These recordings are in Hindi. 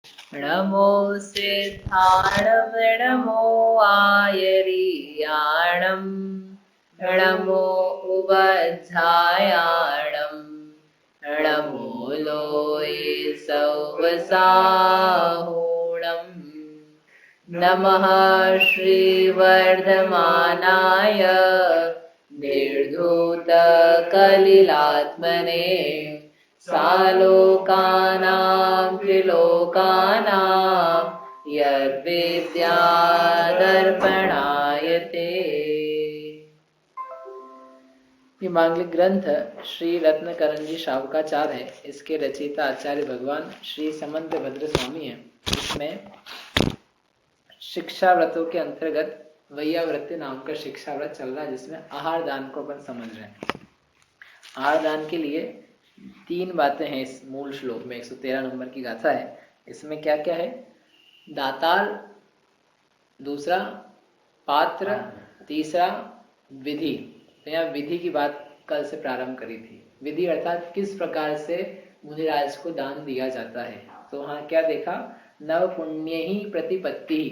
नमो सिद्धाणं नमो आयर्याणं नमो उपाध्यायाणं नमो लोये सौवसाहोणं नमः श्रीवर्धमानाय निर्धूतकलिलात्मने सालोकानां त्रिलोकानां यद्विद्यादर्पणायते। ये मांगलिक ग्रंथ श्री रत्नकरण शावकाचार्य है। इसके रचयिता आचार्य भगवान श्री समंत भद्र स्वामी हैं। इसमें शिक्षा व्रतों के अंतर्गत वैयावृत्ति नाम का शिक्षा व्रत चल रहा है, जिसमें आहार दान को अपन समझ रहे हैं। आहार दान के लिए 3 बातें हैं इस मूल श्लोक में। 113 नंबर की गाथा है। इसमें क्या क्या है? दातार, दूसरा पात्र, तीसरा विधि। तो यहाँ विधि की बात कल से प्रारंभ करी थी। विधि अर्थात किस प्रकार से मुनिराज को दान दिया जाता है। तो हाँ, क्या देखा? नव पुण्य ही प्रतिपत्ति।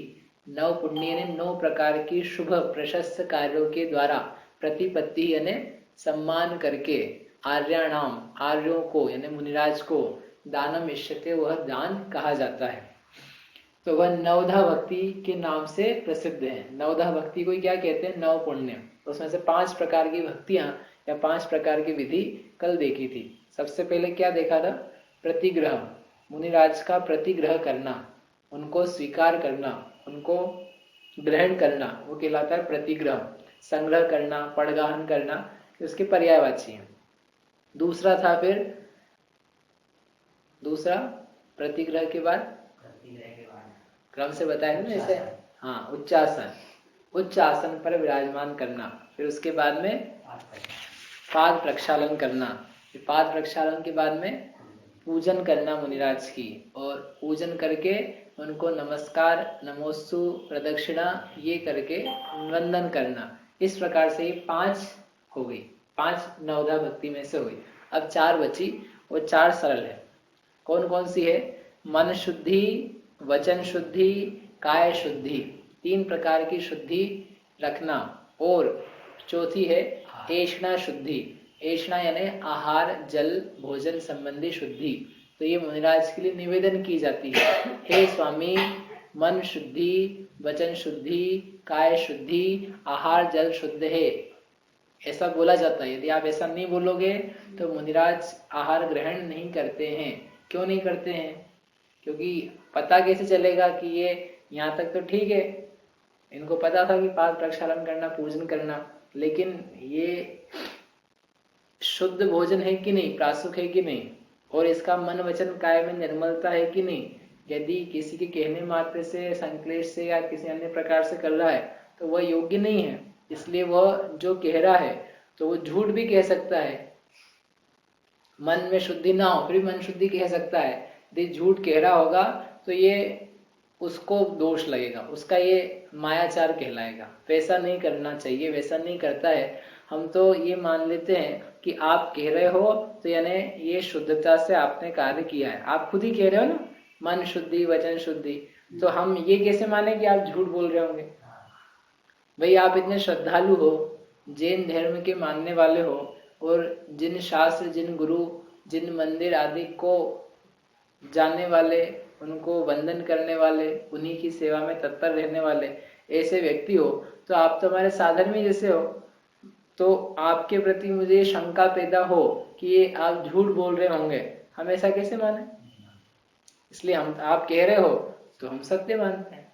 नव पुण्य ने 9 प्रकार की शुभ प्रशस्त कार्यों के द्वारा प्रतिपत्ति यानी सम्मान करके आर्याणाम आर्यों को यानी मुनिराज को दानम इष्यते वह दान कहा जाता है। तो वह नवधा भक्ति के नाम से प्रसिद्ध है। नवधा भक्ति को क्या कहते हैं? 9 पुण्य। तो उसमें से 5 प्रकार की भक्तियां या 5 प्रकार की विधि कल देखी थी। सबसे पहले क्या देखा था? प्रतिग्रह। मुनिराज का प्रतिग्रह करना, उनको स्वीकार करना, उनको ग्रहण करना, वो कहलाता है प्रतिग्रह। संग्रह करना, पड़गाहन करना, उसके पर्यायवाची है। दूसरा था फिर दूसरा प्रतिग्रह के बाद क्रम से बताया ना जैसे, हाँ, उच्चासन। उच्च आसन पर विराजमान करना। फिर उसके बाद में पाद प्रक्षालन करना। फिर पाद प्रक्षालन के बाद में पूजन करना मुनिराज की, और पूजन करके उनको नमस्कार, नमोस्तु, प्रदक्षिणा ये करके वंदन करना। इस प्रकार से ये 5 हो गई। 5 नवधा भक्ति में से हुई। अब 4 बची। वो 4 सरल है। कौन कौन सी है? मन शुद्धि, वचन शुद्धि, काय शुद्धि। 3 प्रकार की शुद्धि रखना। और चौथी है ऐष्णा शुद्धि। ऐष्णा यानी आहार, जल, भोजन संबंधी शुद्धि। तो ये मुनिराज के लिए निवेदन की जाती है। हे स्वामी, मन शुद्धि, वचन शुद्धि, काय शुद्धि, आहार जल शुद्ध है, ऐसा बोला जाता है। यदि आप ऐसा नहीं बोलोगे तो मुनिराज आहार ग्रहण नहीं करते हैं। क्यों नहीं करते हैं? क्योंकि पता कैसे चलेगा कि ये यहाँ तक तो ठीक है, इनको पता था कि पाद प्रक्षालन करना, पूजन करना, लेकिन ये शुद्ध भोजन है कि नहीं, प्रासुक है कि नहीं, और इसका मन वचन काय में निर्मलता है कि नहीं। यदि किसी के कहने मात्र से, संक्लेश से या किसी अन्य प्रकार से कर रहा है तो वह योग्य नहीं है। इसलिए वह जो कह रहा है तो वो झूठ भी कह सकता है। मन में शुद्धि ना हो फिर मन शुद्धि कह सकता है। यदि झूठ कह रहा होगा तो ये उसको दोष लगेगा, उसका ये मायाचार कहलाएगा। वैसा नहीं करना चाहिए, वैसा नहीं करता है। हम तो ये मान लेते हैं कि आप कह रहे हो तो यानी ये शुद्धता से आपने कार्य किया है। आप खुद ही कह रहे हो ना, मन शुद्धि, वचन शुद्धि, तो हम ये कैसे माने कि आप झूठ बोल रहे होंगे? भाई, आप इतने श्रद्धालु हो, जैन धर्म के मानने वाले हो, और जिन शास्त्र, जिन गुरु, जिन मंदिर आदि को जानने वाले, उनको वंदन करने वाले, उन्हीं की सेवा में तत्पर रहने वाले ऐसे व्यक्ति हो, तो आप तो हमारे साधर्मी जैसे हो। तो आपके प्रति मुझे शंका पैदा हो कि ये आप झूठ बोल रहे होंगे, हम ऐसा कैसे माने? इसलिए हम, आप कह रहे हो तो हम सत्य मानते हैं।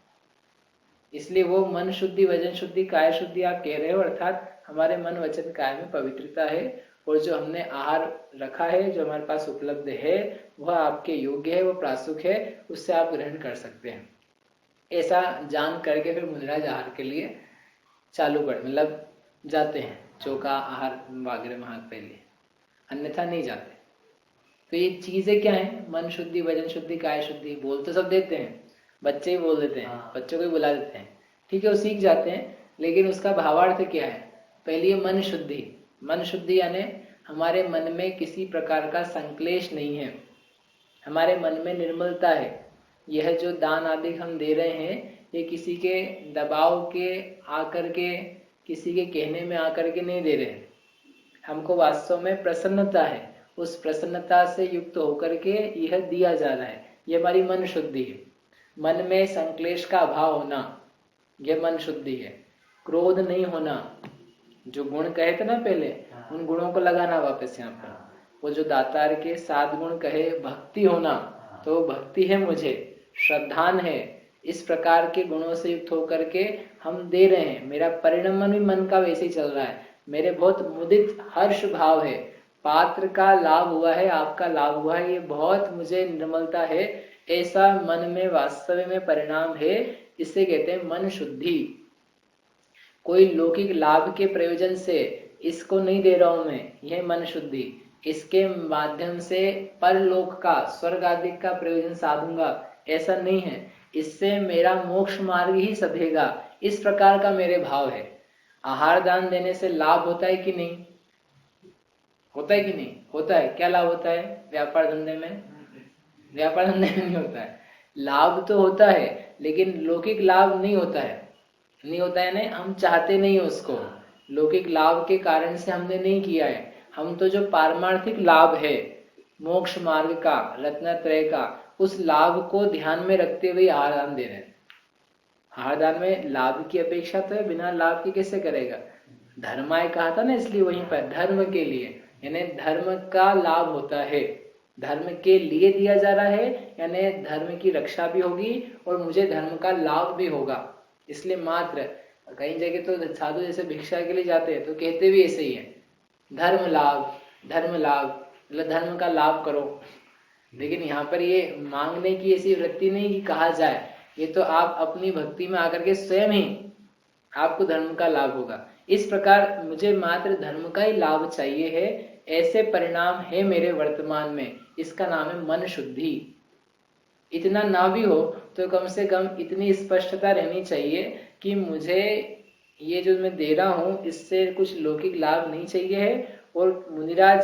इसलिए वो मन शुद्धि, वचन शुद्धि, काय शुद्धि आप कह रहे हो, अर्थात हमारे मन वचन काय में पवित्रता है, और जो हमने आहार रखा है, जो हमारे पास उपलब्ध है, वह आपके योग्य है, वो प्रासुक है, उससे आप ग्रहण कर सकते हैं। ऐसा जान करके फिर मुनिराज आहार के लिए चालू कर मतलब जाते हैं, चौका आहार वगैरह वहां पहले, अन्यथा नहीं जाते। तो ये चीजें क्या है? मन शुद्धि, वचन शुद्धि, काय शुद्धि। बोल तो सब देते हैं, बच्चे ही बोल देते हैं, बच्चों को ही बुला देते हैं, ठीक है, वो सीख जाते हैं, लेकिन उसका भावार्थ क्या है? पहले ये मन शुद्धि। मन शुद्धि यानी हमारे मन में किसी प्रकार का संक्लेश नहीं है, हमारे मन में निर्मलता है, यह जो दान आदि हम दे रहे हैं ये किसी के दबाव के आकर के, किसी के कहने में आकर के नहीं दे रहे हैं। हमको वास्तव में प्रसन्नता है, उस प्रसन्नता से युक्त होकर के यह दिया जा रहा है। यह हमारी मन शुद्धि है। मन में संक्लेश का अभाव होना, यह मन शुद्धि है। क्रोध नहीं होना, जो गुण कहे थे ना पहले, उन गुणों को लगाना वापस यहाँ पर। वो जो दातार के 7 गुण कहे, भक्ति होना, तो भक्ति है मुझे, श्रद्धान है, इस प्रकार के गुणों से युक्त होकर के हम दे रहे हैं। मेरा परिणमन भी मन का वैसे ही चल रहा है। मेरे बहुत मुदित हर्ष भाव है, पात्र का लाभ हुआ है, आपका लाभ हुआ है, ये बहुत मुझे निर्मलता है, ऐसा मन में वास्तव में परिणाम है। इसे कहते हैं मन शुद्धि। कोई लौकिक लाभ के प्रयोजन से इसको नहीं दे रहा हूं मैं, यह मन शुद्धि। इसके माध्यम से परलोक का, स्वर्ग आदि का प्रयोजन साधूंगा, ऐसा नहीं है। इससे मेरा मोक्ष मार्ग ही सधेगा, इस प्रकार का मेरे भाव है। आहार दान देने से लाभ होता है कि नहीं? होता है कि नहीं? होता है। क्या लाभ होता है व्यापार धंधे में? व्यापार धंधे में नहीं होता है। लाभ तो होता है, लेकिन लौकिक लाभ नहीं होता है। नहीं होता है ना, हम चाहते नहीं उसको। लौकिक लाभ के कारण से हमने नहीं किया है। हम तो जो पारमार्थिक लाभ है मोक्ष मार्ग का, रत्नत्रय का, उस लाभ को ध्यान में रखते हुए आहार दान दे रहे हैं। आहार दान में लाभ की अपेक्षा तो है, बिना लाभ के कैसे करेगा? धर्माय कहा था ना, इसलिए वहीं पर धर्म के लिए, यानी धर्म का लाभ होता है, धर्म के लिए दिया जा रहा है, यानी धर्म की रक्षा भी होगी और मुझे धर्म का लाभ भी होगा। इसलिए मात्र कई जगह तो साधु जैसे भिक्षा के लिए जाते हैं तो कहते भी ऐसे ही है, धर्म लाभ, धर्म लाभ, मतलब धर्म का लाभ करो। लेकिन यहाँ पर ये मांगने की ऐसी वृत्ति नहीं कि कहा जाए, ये तो आप अपनी भक्ति में आकर के स्वयं ही आपको धर्म का लाभ होगा। इस प्रकार मुझे मात्र धर्म का ही लाभ चाहिए है, ऐसे परिणाम है मेरे वर्तमान में। इसका नाम है मन शुद्धि। इतना ना भी हो तो कम से कम इतनी स्पष्टता रहनी चाहिए कि मुझे ये जो मैं दे रहा हूँ इससे कुछ लौकिक लाभ नहीं चाहिए है, और मुनिराज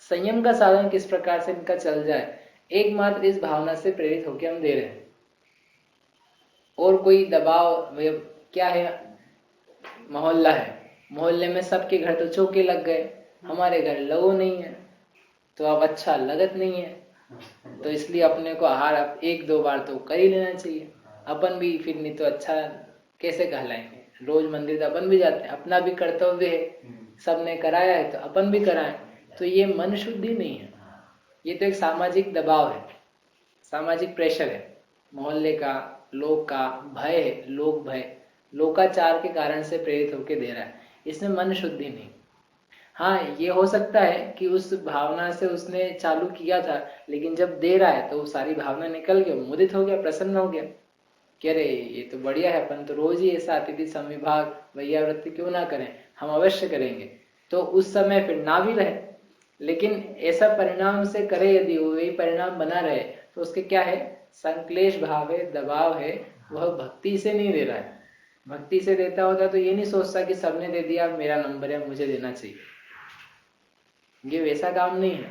संयम का साधन किस प्रकार से इनका चल जाए, एकमात्र इस भावना से प्रेरित होकर हम दे रहे हैं। और कोई दबाव क्या है? मोहल्ला है, मोहल्ले में सबके घर तो चौके लग गए, हमारे घर लगो नहीं है, तो अब अच्छा लगत नहीं है, तो इसलिए अपने को आहार 1-2 बार तो कर ही लेना चाहिए। अपन भी फिर नहीं तो अच्छा कैसे कहलाएंगे? रोज मंदिर तो अपन भी जाते हैं, अपना भी कर्तव्य है, सबने कराया है तो अपन भी कराएं। तो ये मन शुद्धि नहीं है, ये तो एक सामाजिक दबाव है, सामाजिक प्रेशर है, मोहल्ले का, लोक का भय है, लोक भय, लोकाचार के कारण से प्रेरित होकर दे रहा है। इसमें मन शुद्धि नहीं। हाँ, ये हो सकता है कि उस भावना से उसने चालू किया था, लेकिन जब दे रहा है तो वो सारी भावना निकल गई, मुदित हो गया, प्रसन्न हो गया कि अरे ये तो बढ़िया है, अपन तो रोज ही ऐसा अतिथि संविभाग वैयावृत्ति क्यों ना करें, हम अवश्य करेंगे। तो उस समय फिर ना भी रहे, लेकिन ऐसा परिणाम से करे यदि वही परिणाम बना रहे तो उसके क्या है? संक्लेश भाव है, दबाव है, वह भक्ति से नहीं दे रहा है। भक्ति से देता होता तो ये नहीं सोचता कि सबने दे दिया, मेरा नंबर है, मुझे देना चाहिए। ये वैसा काम नहीं है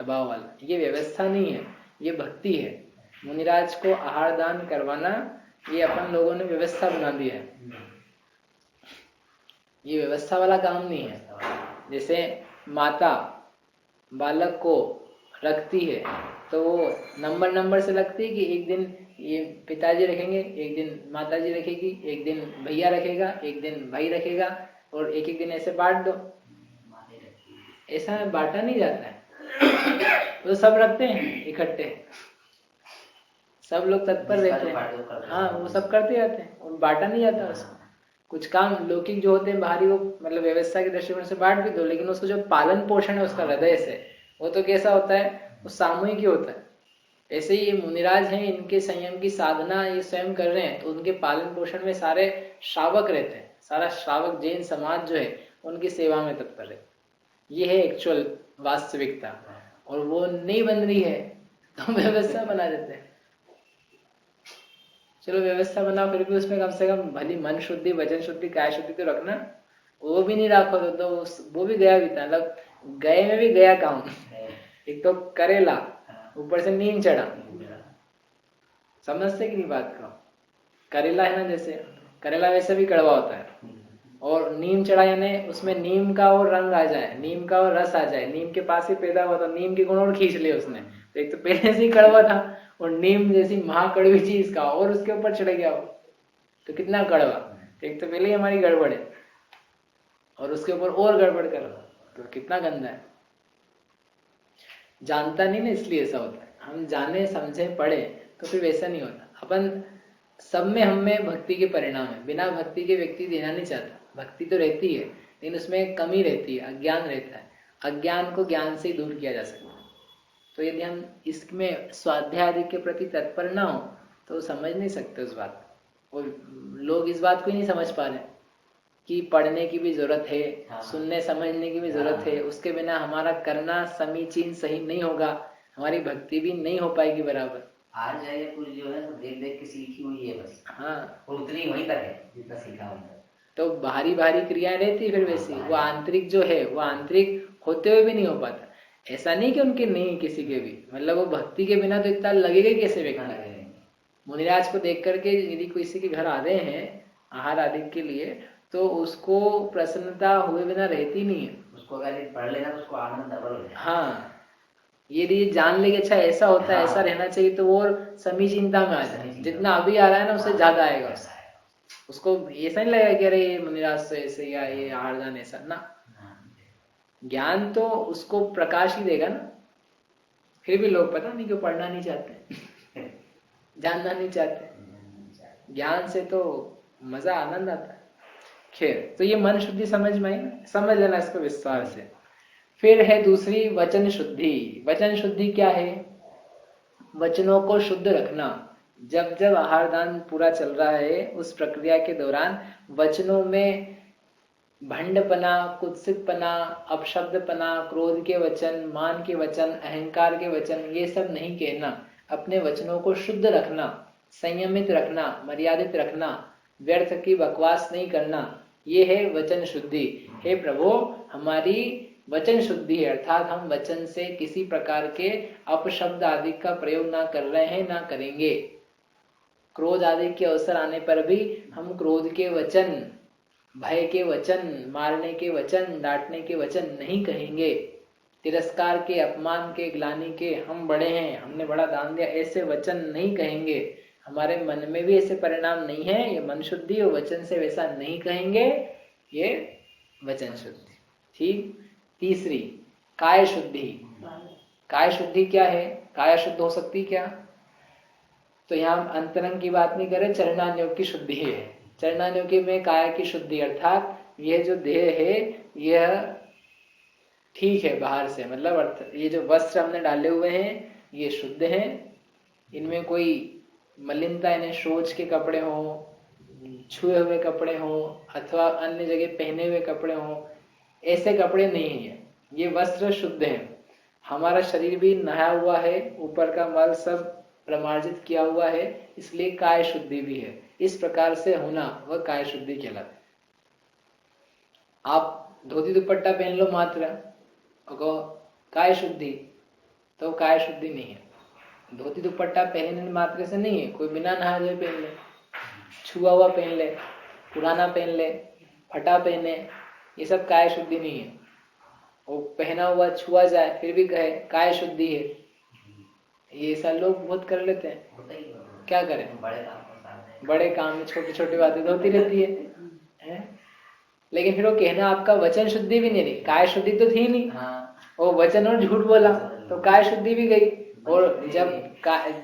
दबाव वाला, ये व्यवस्था नहीं है, ये भक्ति है। मुनिराज को आहार दान करवाना ये अपन लोगों ने व्यवस्था बना दी है, ये व्यवस्था वाला काम नहीं है। जैसे माता बालक को रखती है तो वो नंबर से रखती है कि एक दिन ये पिताजी रखेंगे, एक दिन माताजी रखेगी, एक दिन भैया रखेगा, एक दिन भाई रखेगा, और एक दिन ऐसे बांट दो। ऐसा बांटा नहीं जाता है, तो सब रखते हैं इकट्ठे, सब लोग तत्पर रहते हैं। हाँ, वो सब करते जाते हैं और बांटा नहीं जाता उसको। कुछ काम लौकिक जो होते हैं बाहरी, वो मतलब व्यवस्था के दृष्टिकोण से बांट भी दो, लेकिन उसको जो पालन पोषण है उसका हृदय से, वो तो कैसा होता है? वो सामूहिक ही होता है। ऐसे ही ये मुनिराज हैं, इनके संयम की साधना ये स्वयं कर रहे हैं, तो उनके पालन पोषण में सारे श्रावक रहते हैं, सारा श्रावक जैन समाज जो है उनकी सेवा में तत्पर है। ये है एक्चुअल वास्तविकता, और वो नहीं बन रही है तो व्यवस्था बना देते हैं। चलो व्यवस्था बनाओ, फिर भी उसमें कम से कम भली मन शुद्धि, वचन शुद्धि, काय शुद्धि तो रखना। वो भी नहीं रखो तो वो भी गया बीता, मतलब गए में भी गया काम। एक तो करेला, ऊपर से नींद चढ़ा, समझते कि नहीं बात को? करेला है ना, जैसे करेला वैसे भी कड़वा होता है, और नीम चढ़ा यानी उसमें नीम का और रंग आ जाए, नीम का और रस आ जाए, नीम के पास ही पैदा हुआ, तो नीम के गुण और खींच लिए उसने, तो एक तो पहले से ही कड़वा था, और नीम जैसी महाकड़वी चीज का और उसके ऊपर चढ़ गया वो, तो कितना कड़वा। एक तो पहले ही हमारी गड़बड़ है, और उसके ऊपर और गड़बड़ कर, तो कितना गंदा है। जानता नहीं ना, इसलिए ऐसा होता है। हम जाने समझे पढ़े तो फिर वैसा नहीं होता। अपन सब में हम में भक्ति के परिणाम है, बिना भक्ति के व्यक्ति देना नहीं चाहता। भक्ति तो रहती है, लेकिन उसमें कमी रहती है, अज्ञान रहता है। अज्ञान को ज्ञान से ही दूर किया जा सकता है। तो यदि हम इसमें स्वाध्याय आदि के प्रति तत्पर ना हो तो समझ नहीं सकते उस बात को। और लोग इस बात को ही नहीं समझ पा रहे कि पढ़ने की भी जरूरत है, सुनने समझने की भी जरूरत है। उसके बिना हमारा करना समीचीन सही नहीं होगा, हमारी भक्ति भी नहीं हो पाएगी बराबर। आज है कुछ जो है देख देख के सीखी हुई है बस। हाँ, और उतनी वहीं तक है जितना सीखा हुआ है। तो बाहरी बाहरी क्रियाएं रहती है फिर वैसी, वो आंतरिक जो है वो आंतरिक होते हुए भी नहीं हो पाता। ऐसा नहीं कि उनके नहीं किसी के भी, मतलब वो भक्ति के बिना तो इतना लगेगा कैसे व्यक्ति। मुनिराज को देख करके यदि किसी के घर आ रहे हैं आहार आदि के लिए, तो उसको प्रसन्नता हुए बिना रहती नहीं है। उसको अगर पढ़ लेना तो उसको आनंद डबल हो जाए। हाँ, यदि जान ले कि अच्छा ऐसा होता है, ऐसा रहना चाहिए, तो वो समीचीनता में आ जाए। जितना अभी आ रहा है ना उससे ज्यादा आएगा। उसको ऐसा नहीं लगेगा कि अरे ये मुनिराज से ऐसे या ये आहारदान ऐसा ना। ज्ञान तो उसको प्रकाश ही देगा ना। फिर भी लोग पता नहीं क्यों पढ़ना नहीं चाहते जानना नहीं चाहते। ज्ञान से तो मजा आनंद आता है। खैर, तो ये मन शुद्धि समझ में आई ना, समझ लेना इसको विस्तार से। फिर है दूसरी वचन शुद्धि। वचन शुद्धि क्या है? वचनों को शुद्ध रखना। जब जब आहारदान पूरा चल रहा है उस प्रक्रिया के दौरान वचनों में भंडपना, कुत्सितपना, अपशब्दपना, क्रोध के वचन, मान के वचन, अहंकार के वचन, ये सब नहीं कहना। अपने वचनों को शुद्ध रखना, संयमित रखना, मर्यादित रखना, व्यर्थ की बकवास नहीं करना, ये है वचन शुद्धि। हे प्रभु, हमारी वचन शुद्धि है, अर्थात हम वचन से किसी प्रकार के अपशब्द आदि का प्रयोग ना कर रहे हैं, ना करेंगे। क्रोध आदि के अवसर आने पर भी हम क्रोध के वचन, भय के वचन, मारने के वचन, डांटने के वचन नहीं कहेंगे। तिरस्कार के, अपमान के, ग्लानि के, हम बड़े हैं, हमने बड़ा दान दिया, ऐसे वचन नहीं कहेंगे। हमारे मन में भी ऐसे परिणाम नहीं है, ये मन शुद्धि, और वचन से वैसा नहीं कहेंगे, ये वचन शुद्धि। ठीक। तीसरी काय शुद्धि। काय शुद्धि क्या है? काय शुद्ध हो सकती क्या? तो यहाँ अंतरंग की बात नहीं करें, चरणान्योग की शुद्धि है। चरणान्योगी में काय की शुद्धि, अर्थात यह जो देह है यह ठीक है बाहर से, मतलब अर्थ ये जो वस्त्र हमने डाले हुए हैं ये शुद्ध हैं, इनमें कोई मलिनता, इन्हें शौच के कपड़े हों, छुए हुए कपड़े हों, अथवा अन्य जगह पहने हुए कपड़े हों, ऐसे कपड़े नहीं है। ये वस्त्र शुद्ध है। हमारा शरीर भी नहाया हुआ है, ऊपर का मल सब प्रमार्जित किया हुआ है, इसलिए काय शुद्धि भी है। इस प्रकार से होना वह काय शुद्धि कहलाता है। आप धोती दुपट्टा पहन लो मात्र और काय शुद्धि, तो काय शुद्धि नहीं है। धोती दुपट्टा पहनने मात्र से नहीं है, कोई बिना नहाए हुए पहन ले, छुआ हुआ पहन ले, पुराना पहन ले, फटा पहने, ये सब काय शुद्धि नहीं है। वो पहना हुआ छुआ जाए फिर भी कहे काय शुद्धि है, ये ऐसा लोग बहुत कर लेते हैं। क्या करें, बड़े काम में छोटी छोटी बातें तो होती रहती है? लेकिन फिर वो कहना आपका वचन शुद्धि भी नहीं रही, काय शुद्धि तो थी नहीं। वो वचन और झूठ बोला तो काय शुद्धि भी गई, और जब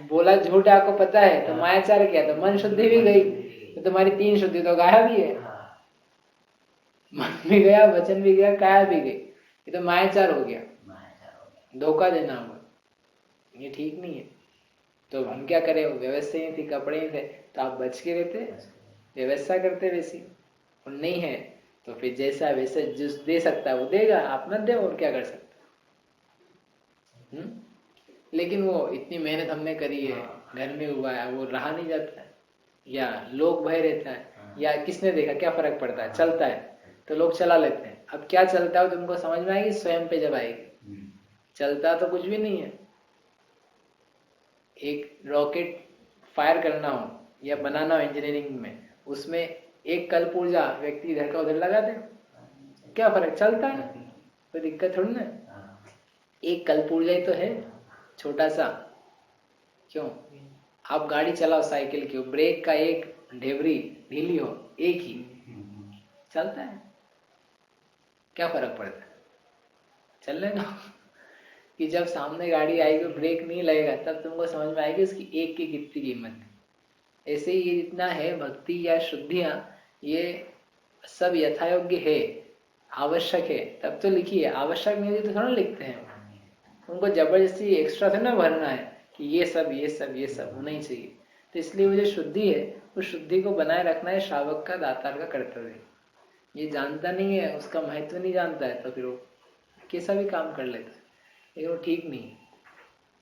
बोला झूठ आपको पता है तो मायाचार किया तो मन शुद्धि भी गई। तो तुम्हारी तीन शुद्धि तो गायब ही है, मन भी गया, वचन भी गया, काया भी गई। ये तो मायाचार हो गया, धोखा देना हुआ, ये ठीक नहीं है। तो हम क्या करें, व्यवस्था ही थी, कपड़े ही थे तो आप बच के रहते, व्यवस्था करते वैसी। और नहीं है तो फिर जैसा वैसे जिस दे सकता है वो देगा, आप मत दे, और क्या कर सकते। लेकिन वो इतनी मेहनत हमने करी है, घर में हुआ है, वो रहा नहीं जाता है, या लोग भय रहता है, या किसने देखा, क्या फर्क पड़ता है, चलता है तो लोग चला लेते हैं। अब क्या चलता है तुमको समझ में आएगी स्वयं पे जब आएगी। चलता तो कुछ भी नहीं है। एक रॉकेट फायर करना हो या बनाना हो इंजीनियरिंग में, उसमें एक कल्प ऊर्जा व्यक्ति इधर का उधर लगा दे, क्या फर्क चलता है, कोई दिक्कत थोड़ी ना। एक कल्प ऊर्जा ही तो है छोटा सा। क्यों, आप गाड़ी चलाओ साइकिल की, ब्रेक का एक ढेबरी ढीली हो, एक ही चलता है, क्या फर्क पड़ता है, चल लेना। कि जब सामने गाड़ी आएगी ब्रेक नहीं लगेगा तब तुमको समझ में आएगी उसकी एक की कितनी कीमत है। ऐसे ही ये जितना है भक्ति या शुद्धियां, ये सब यथायोग्य है, आवश्यक है तब तो लिखी है, आवश्यक नहीं तो थोड़ा लिखते हैं। उनको जबरदस्ती एक्स्ट्रा से ना भरना है कि ये सब ये सब ये सब होना ही चाहिए। तो इसलिए वो जो शुद्धि है, उस शुद्धि को बनाए रखना है श्रावक का, दातार का कर्तव्य है। ये जानता नहीं है, उसका महत्व नहीं जानता है, तो फिर वो कैसा भी काम कर लेता है, लेकिन वो ठीक नहीं है।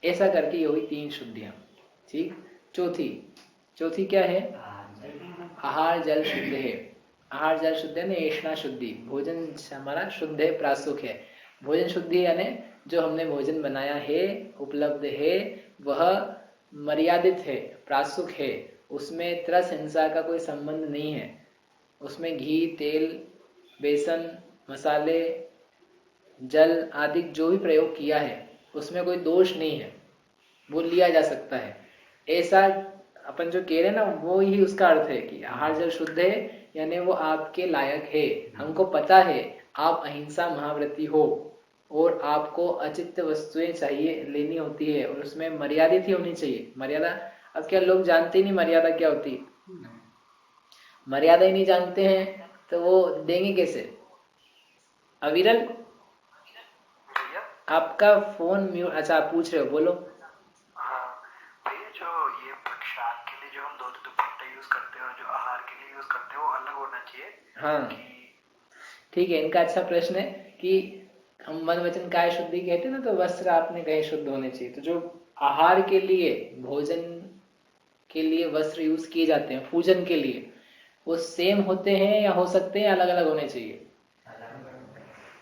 ऐसा करके ये हुई 3 शुद्धियां। ठीक, चौथी क्या है? आहार जल शुद्ध है। आहार जल शुद्ध है ना, ऐष्णा शुद्धि, भोजन हमारा शुद्ध है, प्रासुक है। भोजन शुद्धि यानी जो हमने भोजन बनाया है, उपलब्ध है, वह मर्यादित है, प्रासुक है, उसमें त्रस हिंसा का कोई संबंध नहीं है, उसमें घी, तेल, बेसन, मसाले, जल आदि जो भी प्रयोग किया है उसमें कोई दोष नहीं है, वो लिया जा सकता है। ऐसा अपन जो कह रहे हैं ना, वो ही उसका अर्थ है कि आहार जल शुद्ध है, यानी वो आपके लायक है। हमको पता है आप अहिंसा महाव्रती हो और आपको अचित्त वस्तुएं चाहिए, लेनी होती है, और उसमें मर्यादित ही होनी चाहिए। मर्यादा, अब क्या लोग जानते ही नहीं मर्यादा क्या होती, मर्यादा ही नहीं जानते हैं तो वो देंगे कैसे। अविरल, आपका फोन म्यूट, अच्छा आप पूछ रहे हो, बोलो। भैया जो ये प्रसाद के लिए जो हम दो दुपट्टे यूज करते हैं और जो आहार के लिए यूज करते हैं वो अलग होना चाहिए। हाँ ठीक है, इनका अच्छा प्रश्न है कि हम मन वचन काय शुद्धि कहते हैं ना, तो वस्त्र आपने कहे शुद्ध होने चाहिए। तो जो आहार के लिए, भोजन के लिए वस्त्र यूज किए जाते हैं पूजन के लिए, वो सेम होते हैं या हो सकते हैं अलग अलग होने चाहिए?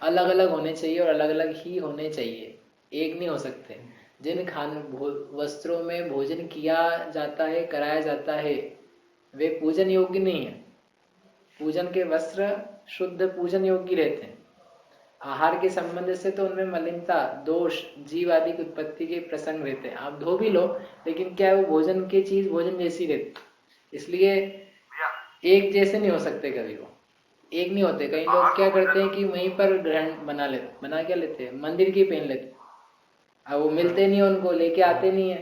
अलग अलग होने चाहिए, और अलग अलग ही होने चाहिए, एक नहीं हो सकते। जिन वस्त्रों में भोजन किया जाता है, कराया जाता है, वे पूजन योग्य नहीं है। पूजन के वस्त्र शुद्ध पूजन योग्य रहते हैं। आहार के संबंध से तो उनमें मलिनता, दोष, जीव आदि की उत्पत्ति के प्रसंग रहते हैं। आप धो भी लो, लेकिन क्या है, वो भोजन की चीज भोजन जैसी रहती, इसलिए एक जैसे नहीं हो सकते, कभी वो एक नहीं होते। कई लोग क्या करते हैं कि वहीं पर ग्रहण बना क्या लेते हैं, मंदिर की पहन लेते। अब वो मिलते नहीं, उनको लेके आते नहीं है,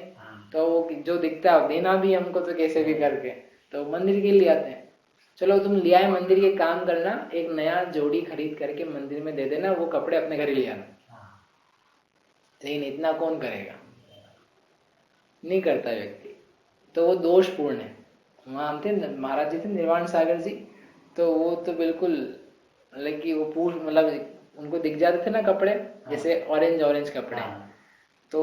तो वो जो दिखता है देना भी हमको, तो कैसे भी करके तो मंदिर के लिए आते हैं। चलो तुम ले आए मंदिर के, काम करना, एक नया जोड़ी खरीद करके मंदिर में दे देना, वो कपड़े अपने घर ही ले आना। लेकिन इतना कौन करेगा, नहीं करता व्यक्ति, तो वो दोषपूर्ण है। वहां हम थे, महाराज जी थे निर्वाण सागर जी, तो वो तो बिल्कुल मतलब वो मतलब उनको दिख जाते थे ना कपड़े, जैसे ऑरेंज कपड़े, तो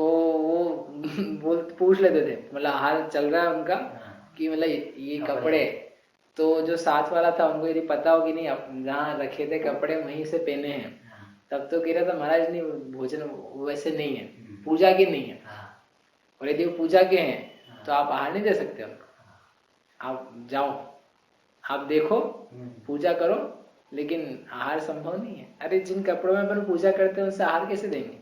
वो पूछ लेते थे, मतलब हाल चल रहा है उनका कि मतलब ये कपड़े, तो जो साथ वाला था उनको यदि पता हो कि नहीं, आप जहाँ रखे थे कपड़े वहीं से पहने हैं, तब तो कह रहा था महाराज नहीं, भोजन वैसे नहीं है, पूजा के नहीं है, और यदि वो पूजा के हैं तो आप आहार नहीं दे सकते उनको। आप जाओ, आप देखो, पूजा करो, लेकिन आहार संभव नहीं है। अरे जिन कपड़ों में अपन पूजा करते हैं उनसे आहार कैसे देंगे?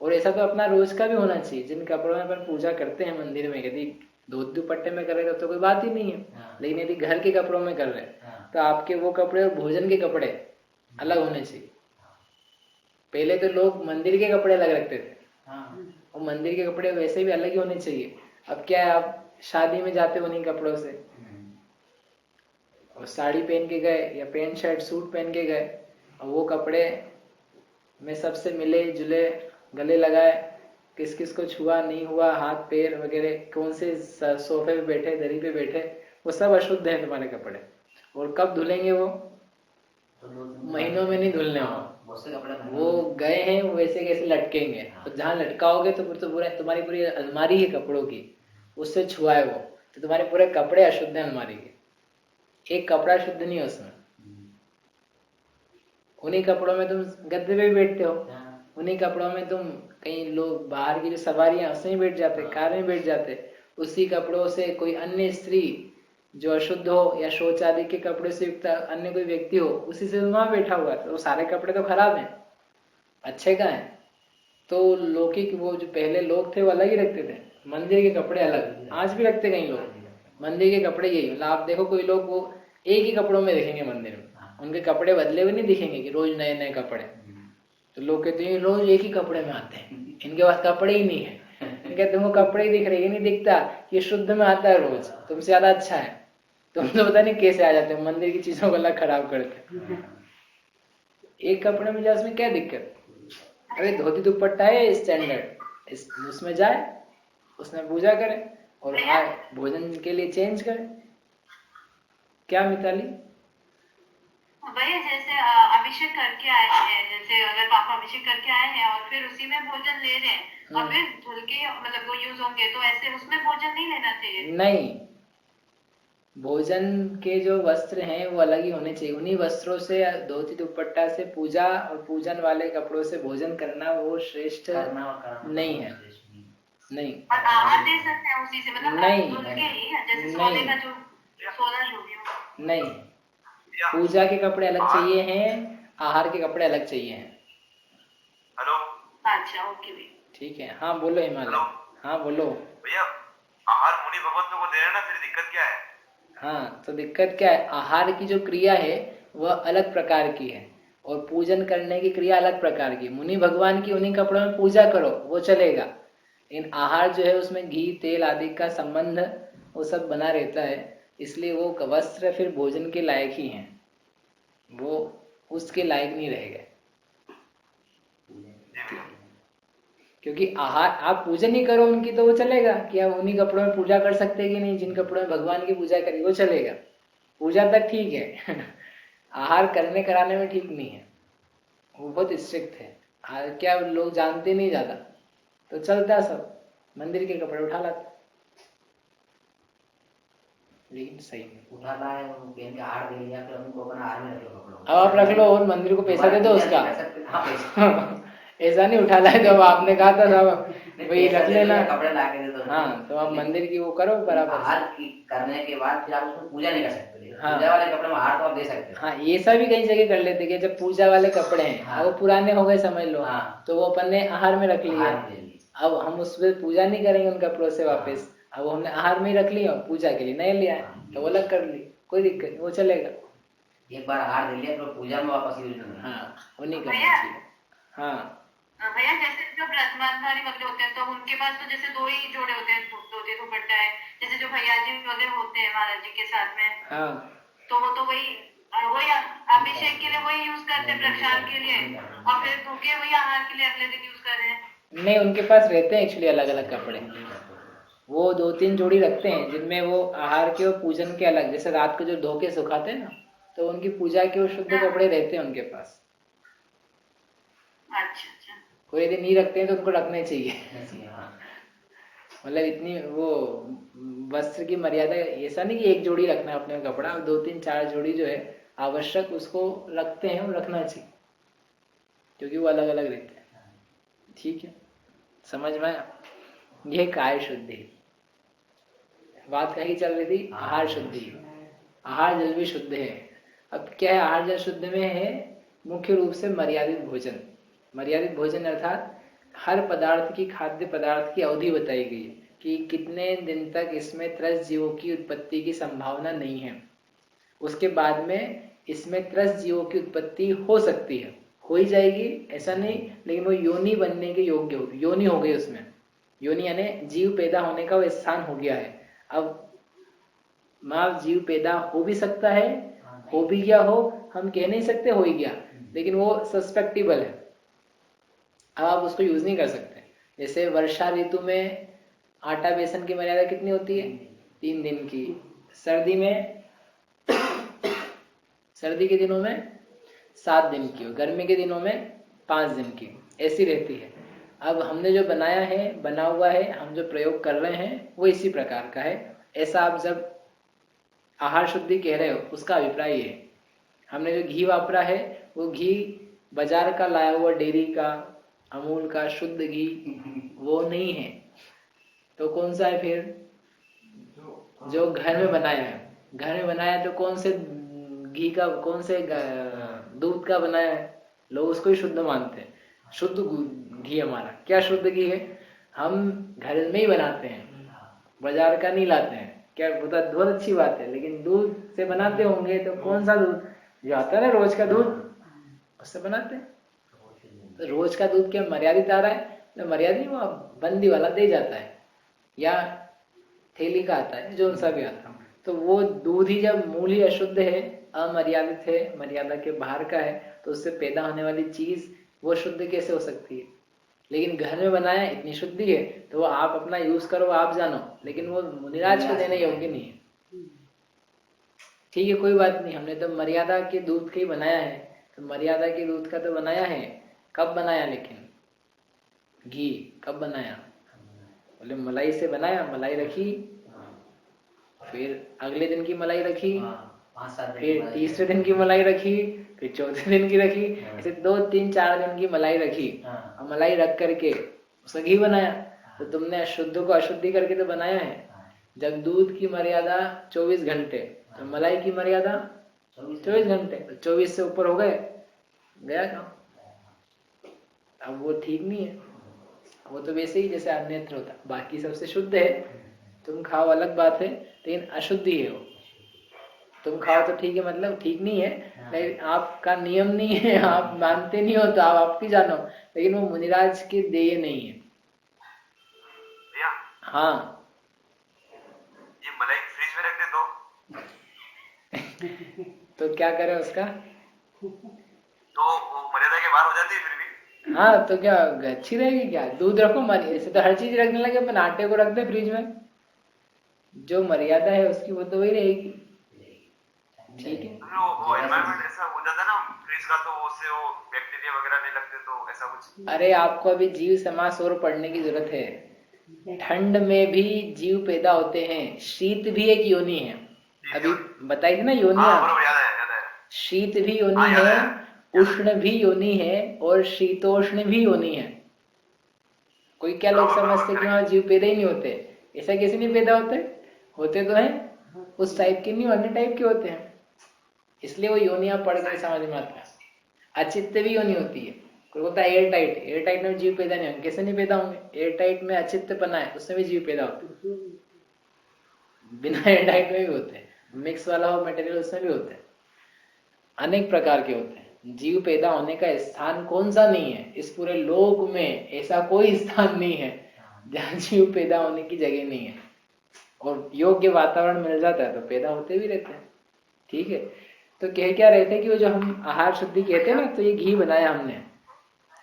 और ऐसा तो अपना रोज का भी होना चाहिए। जिन कपड़ों में अपन पूजा करते हैं मंदिर में, यदि धोती दुपट्टे में करेगा तो कोई बात ही नहीं है, लेकिन यदि घर के कपड़ों में कर रहे हैं तो आपके वो कपड़े और भोजन के कपड़े अलग होने चाहिए। पहले तो लोग मंदिर के कपड़े अलग रखते थे, और मंदिर के कपड़े वैसे भी अलग ही होने चाहिए। अब क्या है, आप शादी में जाते हो उन्हीं कपड़ों से, और साड़ी पहन के गए या पैंट शर्ट सूट पहन के गए, और वो कपड़े में सबसे मिले जुले, गले लगाए, किस किस को छुआ नहीं हुआ, हाथ पैर वगैरह, कौन से सोफे पे बैठे, दरी पे बैठे, वो सब अशुद्ध है तुम्हारे कपड़े। और कब धुलेंगे वो? महीनों में नहीं धुलने हो, वो गए हैं वो वैसे कैसे लटकेंगे, तो जहाँ लटकाओगे तो फिर तो पूरा तुम्हारी पूरी अलमारी है कपड़ों की, उससे छुआए वो, तो तुम्हारे पूरे कपड़े अशुद्ध हैं अलमारी के, एक कपड़ा शुद्ध नहीं है उसमें। उन्हीं कपड़ों में तुम गद्दे पे भी बैठते हो, उन्हीं कपड़ों में तुम कहीं लोग बाहर की जो सवारियां उसमें बैठ जाते, कार में बैठ जाते, उसी कपड़ों से कोई अन्य स्त्री जो अशुद्ध हो या शौच आदि के कपड़े से युक्त अन्य कोई व्यक्ति हो, उसी से वहां बैठा हुआ है, तो वो सारे कपड़े तो खराब हैं, अच्छे का है। तो लौकिक वो जो पहले लोग थे वो अलग ही रखते थे, मंदिर के कपड़े अलग, आज भी रखते कई लोग मंदिर के कपड़े यही। मतलब आप देखो कोई लोग वो एक ही कपड़ों में दिखेंगे मंदिर में, उनके कपड़े बदले हुए नहीं दिखेंगे कि रोज नए नए कपड़े। तो लोग कहते हैं रोज एक ही कपड़े में आते हैं, इनके पास कपड़े ही नहीं है। कहते तुमको कपड़े ही दिख रहे, ये नहीं दिखता ये शुद्ध में आता है रोज, तुमसे ज्यादा अच्छा है। तुम तो पता नहीं कैसे आ जाते हो, मंदिर की चीजों को अलग खराब करते। एक कपड़े में जाए उसमें क्या दिक्कत? अरे धोती दुपट्टा है स्टैंडर्ड, उसमें जाए, उसमें पूजा करे और आए भोजन के लिए चेंज करे। क्या मिताली? भैया जैसे अभिषेक करके आए हैं, जैसे अगर पापा अभिषेक करके आए हैं और फिर उसी में भोजन ले रहे हैं और फिर धुल के मतलब वो यूज होंगे, तो ऐसे उसमें भोजन नहीं लेना चाहिए? नहीं, भोजन के जो वस्त्र हैं वो अलग ही होने चाहिए। उन्हीं वस्त्रों से धोती दुपट्टा से पूजा और पूजन वाले कपड़ों से भोजन करना वो श्रेष्ठ नहीं है। नहीं, और आहार दे सकते हैं उसी से, मतलब नहीं, धुल के ही, जैसे नहीं, सोने का जो सोना जो भी हो। नहीं, पूजा के कपड़े अलग चाहिए हैं, आहार के कपड़े अलग चाहिए हैं। हेलो, अच्छा ओके भैया, ठीक है। हाँ बोलो हिमालय। हाँ बोलो भैया आहार मुनि भगवंतों को दे रहे हैं ना, फिर दिक्कत क्या है? हाँ, तो दिक्कत क्या है? आहार की जो क्रिया है वह अलग प्रकार की है और पूजन करने की क्रिया अलग प्रकार की। मुनि भगवान की उन्हीं कपड़ों में पूजा करो वो चलेगा, लेकिन आहार जो है उसमें घी तेल आदि का संबंध वो सब बना रहता है, इसलिए वो वस्त्र फिर भोजन के लायक ही हैं, वो उसके लायक नहीं रह गए। क्योंकि आहार आप पूजन ही करो उनकी तो वो चलेगा कि आप उन्हीं कपड़ों में पूजा कर सकते कि नहीं, जिन कपड़ों में भगवान की पूजा करी वो चलेगा, पूजा तक ठीक है। आहार करने कराने में ठीक नहीं है, वो बहुत स्ट्रिक्ट है। क्या लोग जानते नहीं ज्यादा, तो चलता सब मंदिर के कपड़े उठा लाते, लेकिन सही नहीं। उठा लाए वो पहन के आहार दे लिया, फिर उनको अपना आहार में रख लो कपड़ों। अब आप रख लो और मंदिर को पैसा दे दो उसका। ऐसा नहीं उठा लाए, जब आपने कहा था साहब वही रख लेना, कपड़े ला के दे दो। हाँ, तो आप मंदिर की वो करो बराबर। आहार करने के बाद फिर आप उसमें पूजा नहीं कर सकते। हाँ, पूजा वाले कपड़े में आहार तो आप दे सकते हो। हाँ, ये सब भी कई जगह कर लेते कि जब पूजा वाले कपड़े हैं, हाँ, वो पुराने हो गए समझ लो, हाँ, तो वो अपन ने आहार में रख लिए, अब हम उस पर पूजा नहीं करेंगे उन कपड़ों से वापस, अब हमने आहार में ही रख लिया, पूजा के लिए नए लिया है तो वो अलग कर ली, कोई दिक्कत नहीं, वो चलेगा। एक बार आहार दे लिया तो पूजा में वापस यूज नहीं। हाँ, वो नहीं करना चाहिए। हाँ भैया जैसे जो ब्रह्मचारी वगैरह होते हैं तो उनके पास तो जैसे दो ही जोड़े होते हैं, धोती दुपट्टा है, जैसे जो भैया जी वगैरह होते हैं महाराज जी के साथ में, हाँ, तो वो तो वही अभिषेक के लिए वही यूज करते हैं, प्रक्षाल के लिए, और फिर धोके वही आहार के लिए अगले दिन यूज कर रहे हैं। नहीं, उनके पास रहते हैं एक्चुअली अलग अलग कपड़े, वो 2-3 जोड़ी रखते हैं जिनमें वो आहार के और पूजन के अलग, जैसे रात को जो धो के सुखाते हैं ना, तो उनकी पूजा के वो शुद्ध कपड़े रहते हैं उनके पास। अच्छा, कोई यदि नहीं रखते हैं तो उनको रखने चाहिए। मतलब इतनी वो वस्त्र की मर्यादा ऐसा नहीं कि एक जोड़ी रखना है अपने कपड़ा, 2-3-4 जोड़ी जो है आवश्यक उसको रखते हैं और रखना चाहिए, क्योंकि वो अलग अलग रहते हैं। ठीक है, समझ में? यह काय शुद्धि बात कहीं चल रही थी, आहार शुद्धि। आहार जल भी शुद्ध है। अब क्या है आहार जल शुद्ध में है? मुख्य रूप से मर्यादित भोजन। मर्यादित भोजन अर्थात हर पदार्थ की, खाद्य पदार्थ की अवधि बताई गई कि कितने दिन तक इसमें त्रस्त जीवों की उत्पत्ति की संभावना नहीं है, उसके बाद में इसमें त्रस्त जीवों की उत्पत्ति हो सकती है, हो ही जाएगी ऐसा नहीं, लेकिन वो योनि बनने के योग्य हो, योनि हो गई उसमें, योनि यानी जीव पैदा होने का वो स्थान हो गया है। अब मां जीव पैदा हो भी सकता है, हो भी गया हो, हम कह नहीं सकते हो ही गया, लेकिन वो सस्पेक्टिबल है, अब आप उसको यूज नहीं कर सकते। जैसे वर्षा ऋतु में आटा बेसन की मर्यादा कितनी होती है? 3 दिन की। सर्दी में सर्दी के दिनों में 7 दिन की, और गर्मी के दिनों में 5 दिन की, ऐसी रहती है। अब हमने जो बनाया है, बना हुआ है, हम जो प्रयोग कर रहे हैं वो इसी प्रकार का है। ऐसा आप जब आहार शुद्धि कह रहे हो उसका अभिप्राय है। हमने जो घी वापरा है वो घी बाजार का लाया हुआ, डेयरी का, अमूल का शुद्ध घी वो नहीं है, तो कौन सा है फिर? जो घर में बनाया है, घर में बनाया तो कौन से घी का, कौन से दूध का बनाया है, लोग उसको ही शुद्ध मानते हैं। शुद्ध घी हमारा क्या शुद्ध घी है, हम घर में ही बनाते हैं, बाजार का नहीं लाते हैं। क्या बहुत अच्छी बात है, लेकिन दूध से बनाते होंगे तो कौन सा दूध जो आता है ना रोज का दूध, उससे बनाते हैं। तो रोज का दूध क्या मर्यादित आ रहा है, तो मर्यादित वो बंदी वाला दे जाता है, या थैली का आता है, जो सा भी आता है। तो वो दूध ही जब मूल ही अशुद्ध है, अमर्यादित है, मर्यादा के बाहर का है, तो उससे पैदा होने वाली चीज वो शुद्ध कैसे हो सकती है। लेकिन घर में बनाया इतनी शुद्धि है, तो वो आप अपना यूज करो, आप जानो, लेकिन वो मुनिराज को देने योग्य नहीं है। ठीक है, कोई बात नहीं, हमने तो मर्यादा के दूध का ही बनाया है, तो मर्यादा के दूध का तो बनाया है। कब बनाया, लेकिन घी कब बनाया, बोले मलाई से बनाया, मलाई रखी, फिर अगले दिन की मलाई रखी, फिर तीसरे दिन की मलाई रखी, फिर चौथे दिन की रखी, ऐसे 2 3 4 दिन की मलाई रखी, और मलाई रख करके उसका घी बनाया। तो तुमने अशुद्ध को अशुद्धि करके तो बनाया है। जब दूध की मर्यादा 24 घंटे, तो मलाई की मर्यादा 24 घंटे, तो 24 से ऊपर हो गए, गया काम। अब वो ठीक नहीं है, वो तो वैसे ही जैसे अन्यत्र होता, बाकी सबसे शुद्ध है, तुम खाओ अलग बात है, लेकिन अशुद्धि है वो। तुम खाओ तो ठीक है, मतलब ठीक नहीं है, लेकिन आपका नियम नहीं है, आप मानते नहीं हो, तो आप आपकी जानो, लेकिन वो मुनिराज के देय नहीं है। हाँ, ये मलाई फ्रिज में रख दे तो क्या करें उसका, तो वो मर्यादा के बाहर हो जाती है फिर भी। हाँ तो क्या अच्छी रहेगी क्या, दूध रखो, ऐसे तो हर चीज रखने लगे, अपन आटे को रख दे फ्रिज में, जो मर्यादा है उसकी वो तो वही रहेगी। ठीक है, वो एनवायरनमेंट ऐसा हो जाता है ना फ्रिज का, तो उससे वो बैक्टीरिया वगैरह नहीं लगते, तो ऐसा कुछ। अरे आपको अभी जीव समास और पढ़ने की जरूरत है। ठंड में भी जीव पैदा होते हैं, शीत भी एक योनि है, अभी बताई थी ना योनिया, याद है। शीत भी योनि है, उष्ण भी योनि है, और शीतोष्ण भी योनि है। कोई क्या लोग समझते कि वहां जीव पैदा ही नहीं होते, ऐसा कैसे नहीं पैदा होते, होते तो हैं, उस टाइप के नहीं, अन्य टाइप के होते हैं, इसलिए वो योनियां पढ़ के समझ में आता है। अचित्त भी योनि होती है, कोई होता है एयर टाइट, एयर टाइट में जीव पैदा नहीं होंगे, कैसे नहीं पैदा होंगे, एयर टाइट में अचित्त पना है, उसमें भी जीव पैदा होते हैं, बिना एयर टाइट में भी होते हैं, मिक्स वाला हो मटेरियल उसमें भी होते हैं, अनेक प्रकार के होते हैं। जीव पैदा होने का स्थान कौन सा नहीं है, इस पूरे लोक में ऐसा कोई स्थान नहीं है जहाँ जीव पैदा होने की जगह नहीं है, और योग्य वातावरण मिल जाता है तो पैदा होते भी रहते हैं। ठीक है, तो कह क्या रहे थे कि वो जो हम आहार शुद्धि कहते हैं ना, तो ये घी बनाया हमने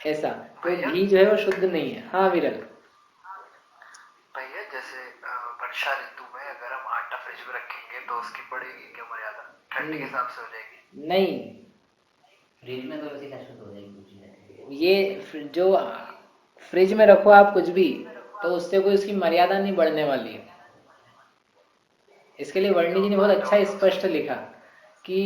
ऐसा, तो घी जो है वो शुद्ध नहीं है। हाँ विरल भैया, जैसे वर्षा ऋतु में अगर हम आटा फ्रिज में रखेंगे तो उसकी पड़ेगी क्या मर्यादा, ठंड के हिसाब से हो जाएगी? नहीं, फ्रिज में तो वैसे शुद्ध हो जाएगी। ये जो फ्रिज में रखो आप कुछ भी, तो उससे कोई उसकी मर्यादा नहीं बढ़ने वाली है। इसके लिए वर्णी जी ने बहुत अच्छा स्पष्ट लिखा कि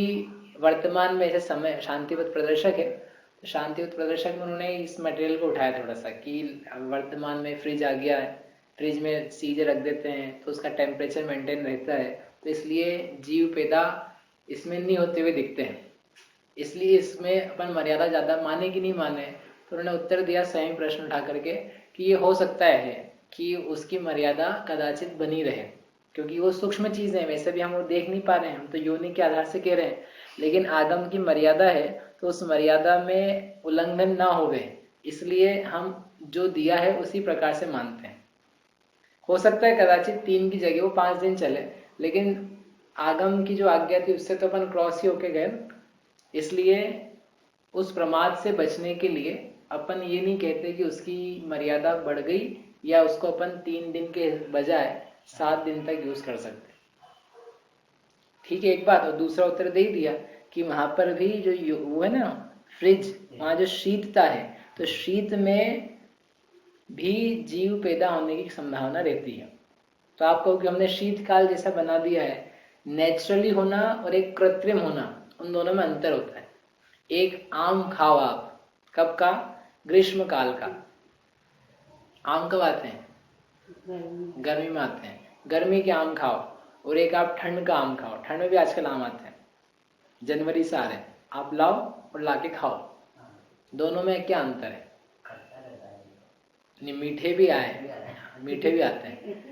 वर्तमान में ऐसे समय शांतिवत प्रदर्शक है, तो शांतिवत प्रदर्शक में उन्होंने इस मटेरियल को उठाया थोड़ा सा कि वर्तमान में फ्रिज आ गया है, फ्रिज में चीजें रख देते हैं तो उसका टेम्परेचर मेंटेन रहता है, तो इसलिए जीव पैदा इसमें नहीं होते हुए दिखते हैं, इसलिए इसमें अपन मर्यादा ज्यादा माने कि नहीं माने। तो उन्होंने उत्तर दिया स्वयं प्रश्न उठा करके कि ये हो सकता है कि उसकी मर्यादा कदाचित बनी रहे, क्योंकि वो सूक्ष्म चीज है, वैसे भी हम वो देख नहीं पा रहे हैं, हम तो योनि के आधार से कह रहे हैं, लेकिन आगम की मर्यादा है, तो उस मर्यादा में उल्लंघन ना हो गए, इसलिए हम जो दिया है उसी प्रकार से मानते हैं। हो सकता है कदाचित 3 की जगह वो 5 दिन चले, लेकिन आगम की जो आज्ञा थी उससे तो अपन क्रॉस ही होके गए, इसलिए उस प्रमाद से बचने के लिए अपन ये नहीं कहते कि उसकी मर्यादा बढ़ गई, या उसको अपन 3 दिन के बजाय 7 दिन तक यूज कर सकते। ठीक है, एक बात। और दूसरा उत्तर दे दिया कि वहां पर भी जो वो है ना फ्रिज, वहां जो शीतता है, तो शीत में भी जीव पैदा होने की संभावना रहती है। तो आप कहो कि हमने शीतकाल जैसा बना दिया है, नेचुरली होना और एक कृत्रिम होना, उन दोनों में अंतर होता है। एक आम खाओ आप, कब का, ग्रीष्म काल का। आम कब आते हैं, गर्मी में आते हैं, गर्मी के आम खाओ, और एक आप ठंड का आम खाओ। ठंड में भी आजकल आम आते हैं, जनवरी से आ रहे हैं, आप लाओ और लाके खाओ। दोनों में क्या अंतर है? नहीं, मीठे भी आए, मीठे भी आते हैं।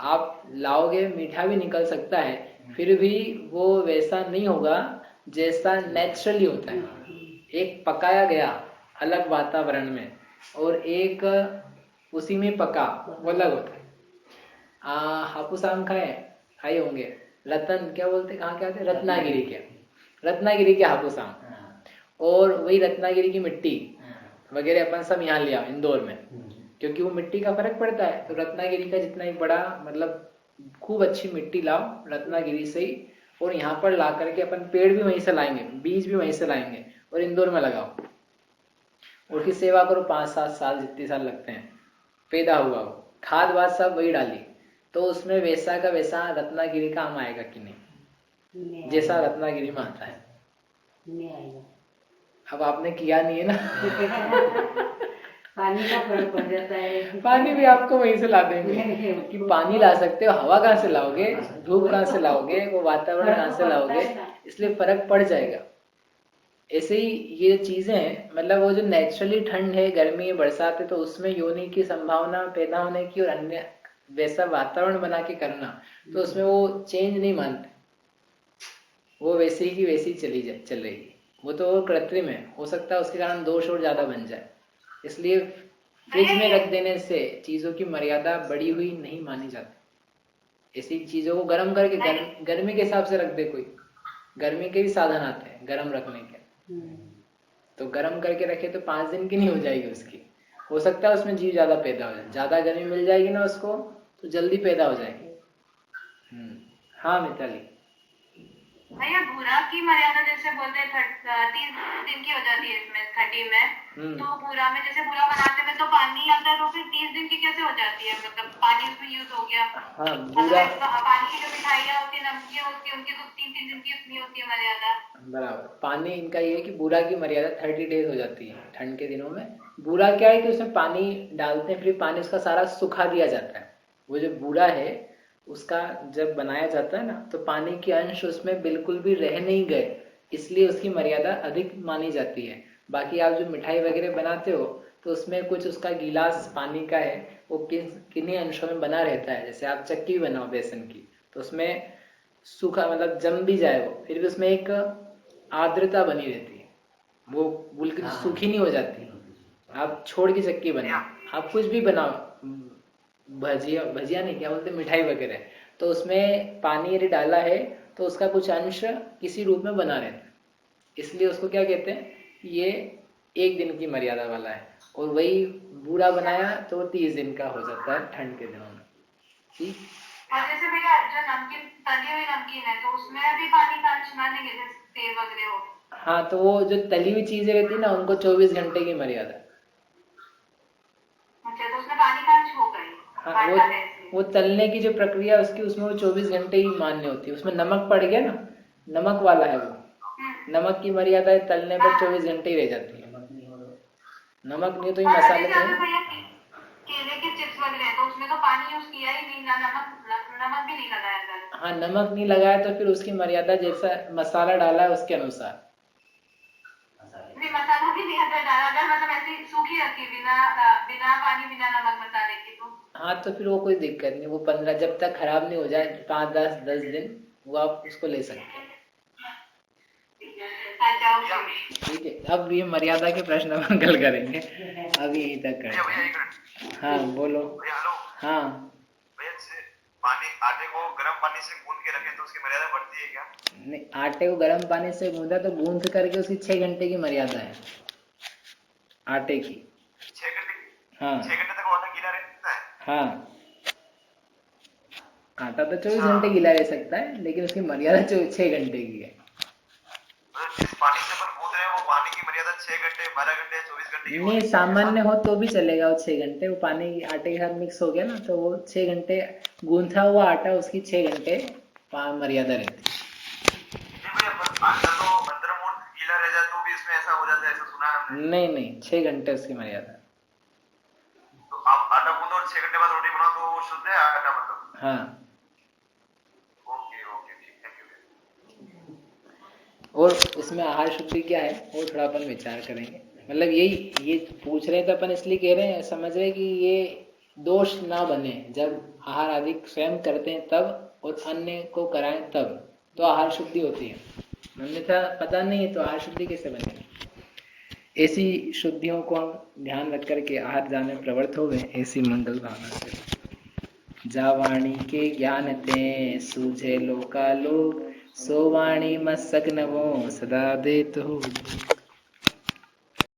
आप लाओगे मीठा भी निकल सकता है, फिर भी वो वैसा नहीं होगा जैसा नेचुरली होता है। एक पकाया गया अलग वातावरण में और एक उसी में पका वो अलग होता है। हापुस आम खाए होंगे, रतन क्या बोलते, कहाँ क्या आते, रत्नागिरी के, रत्नागिरी के हापुस आम, और वही रत्नागिरी की मिट्टी वगैरह अपन सब यहाँ ले आओ इंदौर में, क्योंकि वो मिट्टी का फर्क पड़ता है। तो रत्नागिरी का जितना एक बड़ा मतलब खूब अच्छी मिट्टी लाओ रत्नागिरी से ही, और यहाँ पर ला करके अपन पेड़ भी वहीं से लाएंगे, बीज भी वहीं से लाएंगे और इंदौर में लगाओ, उसकी सेवा करो 5-7 साल, जितने साल लगते हैं, पैदा हुआ वो, खाद वाद सब वही डाली, तो उसमें वैसा का वैसा रत्नागिरी का आम आएगा कि नहीं, जैसा रत्नागिरी में आता है। नहीं आएगा। अब आपने किया नहीं है ना। पानी का फर्क पड़ जाता है। पानी भी आपको वहीं से ला देंगे कि पानी ला सकते हो, हवा कहाँ से लाओगे, धूप कहाँ से लाओगे, वो वातावरण कहाँ से लाओगे, इसलिए फर्क पड़ जाएगा। ऐसे ही ये चीजें हैं, मतलब वो जो नेचुरली ठंड है, गर्मी है, बरसात है, तो उसमें योनि की संभावना पैदा होने की और अन्य वैसा वातावरण बना के करना, तो उसमें वो चेंज नहीं मानते, वो वैसे ही की वैसी चल रही, वो तो कृत्रिम है, हो सकता है उसके कारण दोष और ज्यादा बन जाए। इसलिए फ्रिज में रख देने से चीजों की मर्यादा बढ़ी हुई नहीं मानी जाती। ऐसी चीजों को गर्म करके गर्मी के हिसाब से रख दे कोई, गर्मी के भी साधन आते हैं गर्म रखने के, तो गर्म करके रखे तो 5 दिन की नहीं हो जाएगी उसकी, हो सकता है उसमें जीव ज्यादा पैदा हो जाए, ज्यादा गर्मी मिल जाएगी ना उसको तो जल्दी पैदा हो जाएगी। हाँ मिताली, भैया बूरा की मर्यादा जैसे बोलते हैं 30 दिन की हो जाती है, इसमें 30 में, तो बूरा में जैसे बूरा बनाते में तो पानी आता है, तो फिर 30 दिन की कैसे हो जाती है, मतलब पानी उसमें यूज हो गया। हाँ बूरा, पानी की जो मिठाइयाँ होती है, नमकीन होती है, उनकी तो 3-3 दिन की उतनी होती है मर्यादा। बराबर, पानी इनका ये है कि बूरा की मर्यादा 30 डेज हो जाती है ठंड के दिनों में। बूरा क्या है कि उसमें पानी डालते हैं, फिर पानी उसका सारा सुखा दिया जाता है। वो जो बूरा है उसका जब बनाया जाता है ना, तो पानी के अंश उसमें बिल्कुल भी रह नहीं गए, इसलिए उसकी मर्यादा अधिक मानी जाती है। बाकी आप जो मिठाई वगैरह बनाते हो तो उसमें कुछ उसका गिलास पानी का है, वो किन्हीं अंशों में बना रहता है। जैसे आप चक्की बनाओ बेसन की, तो उसमें सूखा मतलब जम भी जाए वो, फिर भी उसमें एक आर्द्रता बनी रहती है, वो बिल्कुल सूखी नहीं हो जाती। आप छोड़ की चक्की बनाओ, आप कुछ भी बनाओ, भजिया नहीं क्या बोलते, मिठाई वगैरह, तो उसमें पानी यदि डाला है तो उसका कुछ अंश किसी रूप में बना रहता है, इसलिए उसको क्या कहते हैं, ये 1 दिन की मर्यादा वाला है। और वही बूरा बनाया तो 30 दिन का हो जाता है ठंड के दिनों में। ठीक। और जैसे भैया जो नमकीन, तली हुई नमकीन है, तो उसमें भी पानी का अंश मानेंगे, जैसे तेल वगैरह हो। हाँ, तो वो जो तली हुई चीजें रहती है ना, उनको 24 घंटे की मर्यादा। अच्छा, तो उसमें पानी का अंश हो गई। हाँ, वो तलने की जो प्रक्रिया उसकी, उसमें वो 24 घंटे ही मान्य होती है। उसमें नमक पड़ गया ना, नमक वाला है वो, नमक की मर्यादा है तलने पर 24 घंटे ही रह जाती है। नमक नहीं तो ये मसाले तो केले के चिप्स वगैरह तो उसमें तो पानी यूज किया ही नहीं ना, नमक भी नहीं लगाया था। हाँ, नमक नहीं लगाया तो फिर उसकी मर्यादा जैसा मसाला डाला है उसके अनुसार। नहीं, मसाला भी नहीं डाला, अगर मतलब ऐसी सूखी रखी बिना पानी बिना नमक मसाले की तो। हाँ, तो फिर वो कोई दिक्कत नहीं, वो 15 जब तक खराब नहीं हो जाए, 5-10 दिन वो आप उसको ले सकते हैं। ठीक है, अब ये मर्यादा के प्रश्न अपन कल करेंगे, अभी यहीं तक करें। हाँ बोलो। हाँ, पानी, आटे को गर्म पानी से गूंद के रखें तो उसकी मर्यादा बढ़ती है क्या? नहीं, आटे को गर्म पानी से गूंदा तो गूंद करके उसकी 6 घंटे की मर्यादा है आटे की। 6 घंटे? हाँ 6 घंटे तक आटा गीला रहता है? हाँ, आटा तो 24 घंटे गीला रह सकता है, लेकिन उसकी मर्यादा 6 घंटे की है। जिस पानी से अपन गूंद रहे हैं वो पानी की मर्यादा 6 घंटे, 12 घंटे, 24 घंटे की नहीं, सामान्य हो तो भी चलेगा वो 6 घंटे, वो पानी आटे के साथ मिक्स हो गया ना, तो वो 6 घंटे गूंथा हुआ आटा, उसकी 6 घंटे मर्यादा रहती है। अंदर मूड गीला रह जाए तो भी इसमें ऐसा हो जाता है, ऐसा सुना है हमने। नहीं, 6 घंटे उसकी मर्यादा। तो आप आटा गूंदो और 6 घंटे बाद रोटी बनाओ तो वो शुद्ध है आटा मतलब? हाँ। ओके। और इसमें आहार शुद्धि क्या है वो थोड़ा अपन विचार करेंगे। मतलब यही ये पूछ रहे हैं तो अपन इसलिए कह रहे हैं, समझ रहे हैं कि ये दोष ना बने, जब आहार आदि स्वयं करते हैं तब और अन्य को कराएं तब तो आहार शुद्धि होती है, अन्यथा पता नहीं है तो आहार शुद्धि कैसे बनेगी। ऐसी शुद्धियों को हम ध्यान रख करके आहार जाने प्रवृत्त हो गए, ऐसी मंगल भावना से। जा वाणी के ज्ञान ते सूझे लोकालोक, सो वाणी मत सग्नवो सदा देत हो।